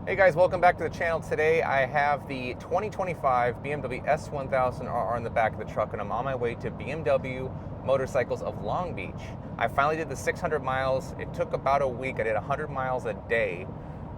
Hey guys, welcome back to the channel. Today I have the 2025 BMW S1000RR in the back of the truck, and I'm on my way to BMW Motorcycles of Long Beach. I finally did the 600 miles. It took about a week. I did 100 miles a day,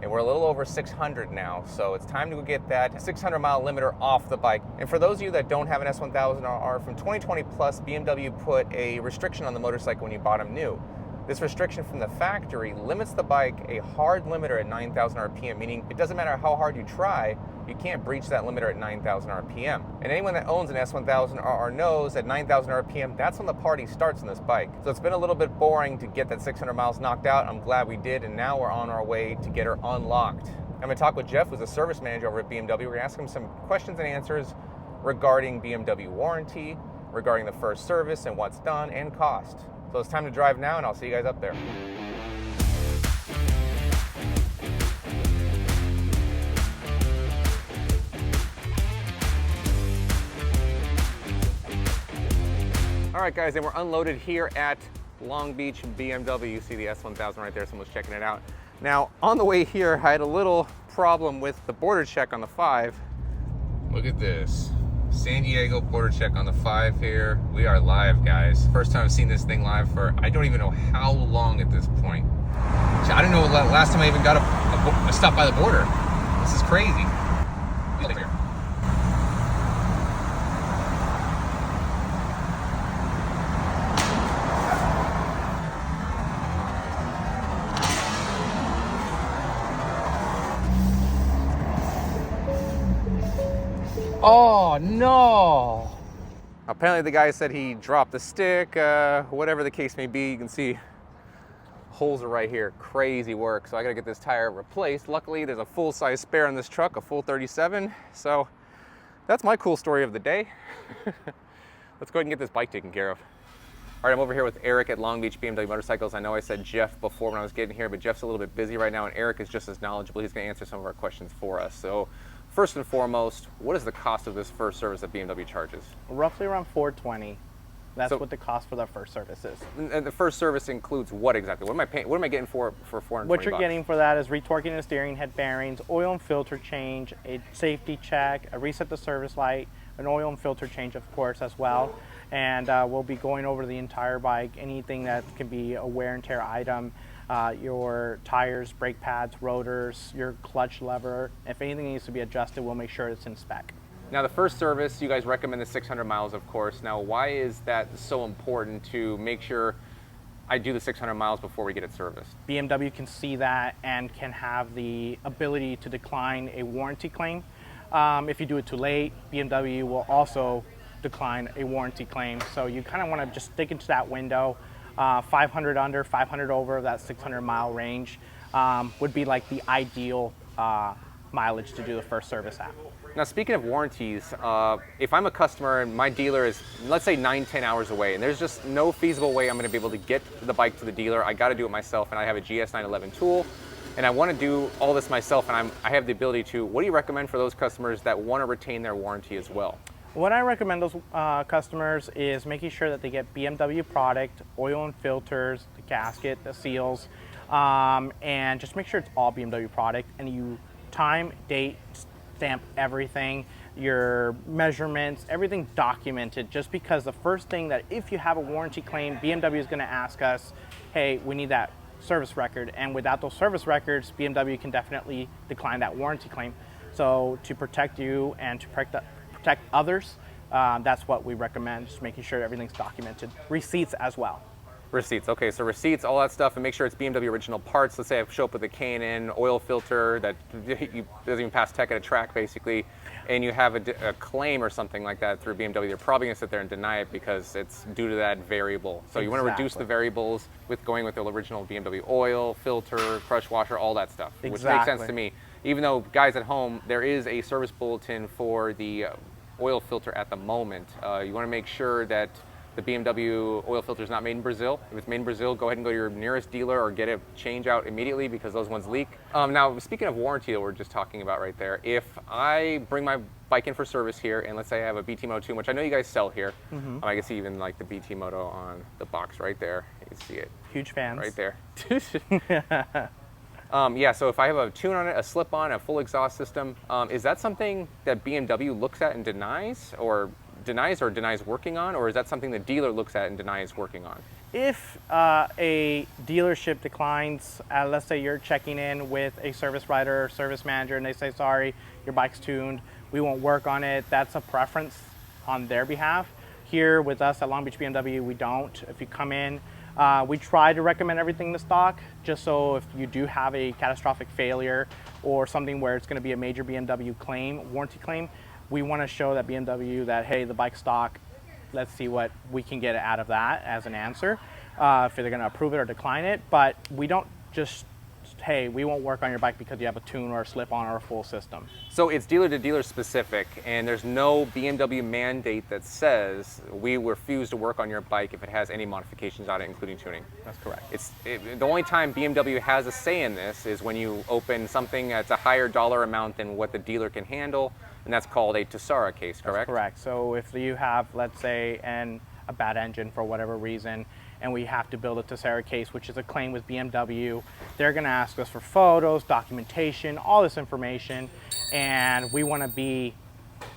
and we're a little over 600 now, so it's time to go get that 600 mile limiter off the bike. And for those of you that don't have an S1000RR, from 2020 plus, BMW put a restriction on the motorcycle when you bought them new. This restriction from the factory limits the bike a hard limiter at 9,000 RPM, meaning it doesn't matter how hard you try, you can't breach that limiter at 9,000 RPM. And anyone that owns an S1000RR knows at 9,000 RPM, that's when the party starts on this bike. So it's been a little bit boring to get that 600 miles knocked out. I'm glad we did, and now we're on our way to get her unlocked. I'm gonna talk with Jeff, who's a service manager over at BMW. We're gonna ask him some questions and answers regarding BMW warranty, regarding the first service and what's done, and cost. So it's time to drive now, and I'll see you guys up there. All right, guys, and we're unloaded here at Long Beach BMW. You see the S1000 right there, someone's checking it out. Now, on the way here, I had a little problem with the border check on the 5. Look at this. San Diego border check on the 5 here. We are live, guys. First time I've seen this thing live for, I don't even know how long at this point. I don't know last time I even got a stop by the border. This is crazy. Oh no! Apparently the guy said he dropped the stick, whatever the case may be. You can see holes are right here. Crazy work. So I gotta get this tire replaced. Luckily there's a full-size spare in this truck, a full 37. So that's my cool story of the day. Let's go ahead and get this bike taken care of. All right, I'm over here with Eric at Long Beach BMW Motorcycles. I know I said Jeff before when I was getting here, but Jeff's a little bit busy right now, and Eric is just as knowledgeable. He's gonna answer some of our questions for us. So first and foremost, what is the cost of this first service that BMW charges? Roughly around $420. That's what the cost for the first service is. And the first service includes what exactly? What am I paying? What am I getting for 420 What you're bucks? getting for that is retorquing the steering head bearings, oil and filter change, a safety check, a reset the service light, an oil and filter change, of course, as well. And we'll be going over the entire bike, anything that can be a wear and tear item, your tires, brake pads, rotors, your clutch lever. If anything needs to be adjusted, we'll make sure it's in spec. Now, the first service, you guys recommend the 600 miles, of course. Now, why is that so important to make sure I do the 600 miles before we get it serviced? BMW can see that and can have the ability to decline a warranty claim. If you do it too late, BMW will also decline a warranty claim. So you kind of want to just stick into that window. 500 under, 500 over, that 600 mile range would be like the ideal mileage to do the first service at. Now, speaking of warranties, if I'm a customer and my dealer is, let's say 9-10 hours away, and there's just no feasible way I'm going to be able to get the bike to the dealer, I got to do it myself, and I have a GS911 tool, and I want to do all this myself, and I have the ability to, what do you recommend for those customers that want to retain their warranty as well? What I recommend those customers is making sure that they get BMW product, oil and filters, the gasket, the seals, and just make sure it's all BMW product, and you time, date, stamp everything, your measurements, everything documented, just because the first thing that if you have a warranty claim, BMW is going to ask us, hey, we need that service record, and without those service records, BMW can definitely decline that warranty claim. So to protect you and to protect others, that's what we recommend, just making sure everything's documented. Receipts as well. Receipts, okay, so receipts, all that stuff, and make sure it's BMW original parts. Let's say I show up with a K&N oil filter that doesn't even pass tech at a track, basically, and you have a claim or something like that through BMW, they're probably going to sit there and deny it because it's due to that variable. So you want to reduce the variables with going with the original BMW oil, filter, crush washer, all that stuff, which makes sense to me. Even though, guys at home, there is a service bulletin for the oil filter at the moment. You want to make sure that the BMW oil filter is not made in Brazil. If it's made in Brazil, go ahead and go to your nearest dealer or get a change out immediately because those ones leak. Now, speaking of warranty that we're just talking about right there, if I bring my bike in for service here, and let's say I have a BT Moto 2, which I know you guys sell here. I can see even like the BT Moto on the box right there. You can see it. Huge fans. Right there. Yeah, so if I have a tune on it, a slip-on, a full exhaust system, is that something that BMW looks at and denies denies working on, or is that something the dealer looks at and denies working on? If a dealership declines, let's say you're checking in with a service writer or service manager and they say, sorry, your bike's tuned, we won't work on it, that's a preference on their behalf. Here with us at Long Beach BMW, we don't. If you come in, we try to recommend everything to stock, just so if you do have a catastrophic failure or something where it's going to be a major BMW claim, warranty claim, we want to show that BMW that, hey, the bike's stock, let's see what we can get out of that as an answer, if they're going to approve it or decline it. But we don't just, hey, we won't work on your bike because you have a tune or a slip-on or a full system. So it's dealer to dealer specific, and there's no BMW mandate that says we refuse to work on your bike if it has any modifications on it, including tuning. That's correct. The only time BMW has a say in this is when you open something that's a higher dollar amount than what the dealer can handle, and that's called a Tussara case, correct? That's correct. So if you have, let's say, a bad engine for whatever reason, and we have to build a Tussara case, which is a claim with BMW, they're going to ask us for photos, documentation, all this information, and we want to be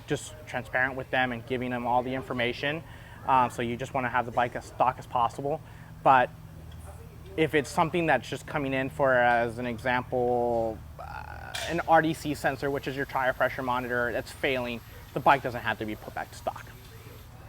just transparent with them and giving them all the information. So you just want to have the bike as stock as possible. But if it's something that's just coming in for, as an example, an RDC sensor, which is your tire pressure monitor, that's failing, the bike doesn't have to be put back to stock.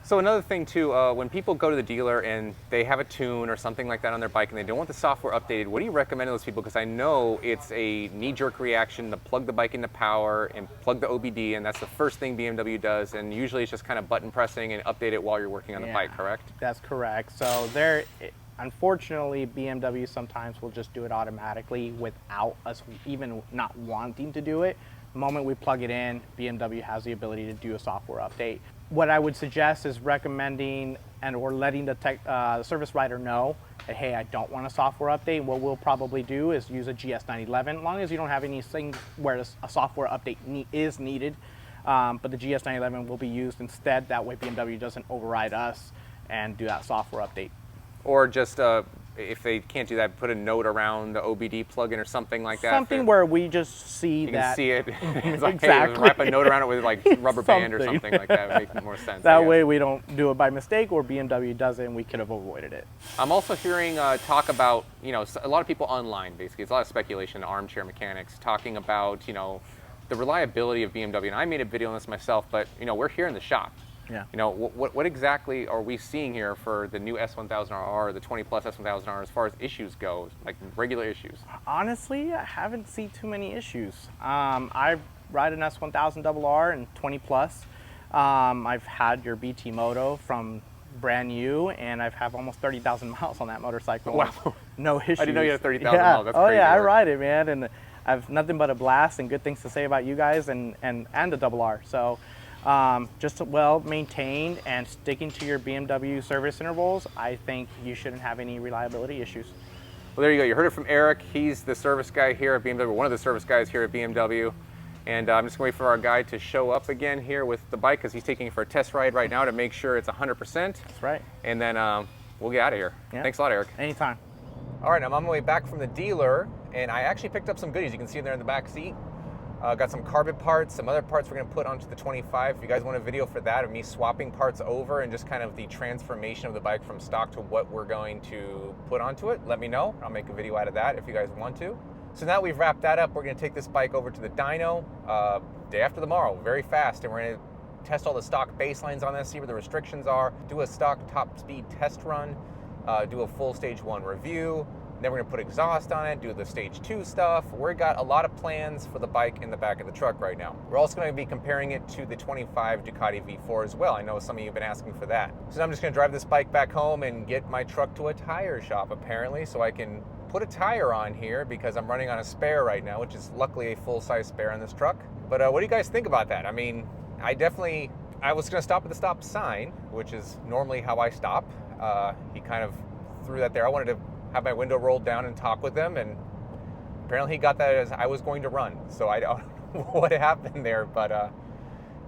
So another thing too, when people go to the dealer and they have a tune or something like that on their bike and they don't want the software updated, what do you recommend to those people? Because I know it's a knee-jerk reaction to plug the bike into power and plug the OBD, and that's the first thing BMW does, and usually it's just kind of button pressing and update it while you're working on the bike, correct? That's correct. So unfortunately, BMW sometimes will just do it automatically without us even not wanting to do it. The moment we plug it in, BMW has the ability to do a software update. What I would suggest is recommending or letting the service writer know that, hey, I don't want a software update. What we'll probably do is use a GS911, as long as you don't have anything where a software update is needed. But the GS911 will be used instead. That way BMW doesn't override us and do that software update. Or just, if they can't do that, put a note around the OBD plugin or something like that. Something where we just see that. You can see it. It's like, exactly. Hey, wrap a note around it with like rubber band or something like that. It would make more sense. That way we don't do it by mistake, or BMW does it and we could have avoided it. I'm also hearing talk about, a lot of people online, basically. It's a lot of speculation, armchair mechanics, talking about, the reliability of BMW. And I made a video on this myself, but, we're here in the shop. Yeah. What exactly are we seeing here for the new S1000RR, the 20 plus S1000RR, as far as issues go, like regular issues? Honestly, I haven't seen too many issues. I ride an S1000RR and 20 plus. I've had your BT Moto from brand new, and I've had almost 30,000 miles on that motorcycle. Wow. No issues. I didn't know you had 30,000 miles. That's crazy. Yeah, I ride it, man, and I have nothing but a blast and good things to say about you guys and the RR. So. Just well maintained and sticking to your BMW service intervals, I think you shouldn't have any reliability issues. Well, there you go. You heard it from Eric. He's the service guy here at BMW, one of the service guys here at BMW. And I'm just going to wait for our guy to show up again here with the bike, because he's taking it for a test ride right now to make sure it's 100%. That's right. And then we'll get out of here. Yeah. Thanks a lot, Eric. Anytime. All right, I'm on my way back from the dealer, and I actually picked up some goodies. You can see them there in the back seat. Got some carbon parts, some other parts we're going to put onto the 25. If you guys want a video for that, of me swapping parts over and just kind of the transformation of the bike from stock to what we're going to put onto it, let me know. I'll make a video out of that if you guys want to. So now we've wrapped that up, we're going to take this bike over to the dyno day after tomorrow, very fast, and we're going to test all the stock baselines on this, see where the restrictions are, do a stock top speed test run, do a full stage 1 review. Then we're going to put exhaust on it, do the stage 2 stuff. We've got a lot of plans for the bike in the back of the truck right now. We're also going to be comparing it to the 25 Ducati V4 as well. I know some of you have been asking for that. So now I'm just going to drive this bike back home and get my truck to a tire shop, apparently, so I can put a tire on here, because I'm running on a spare right now, which is luckily a full-size spare on this truck. But what do you guys think about that? I mean, I was going to stop at the stop sign, which is normally how I stop. He kind of threw that there. I wanted to have my window rolled down and talk with them, and apparently he got that as I was going to run. So I don't know what happened there, but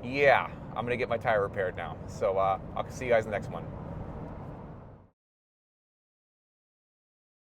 yeah, I'm gonna get my tire repaired now. So I'll see you guys in the next one.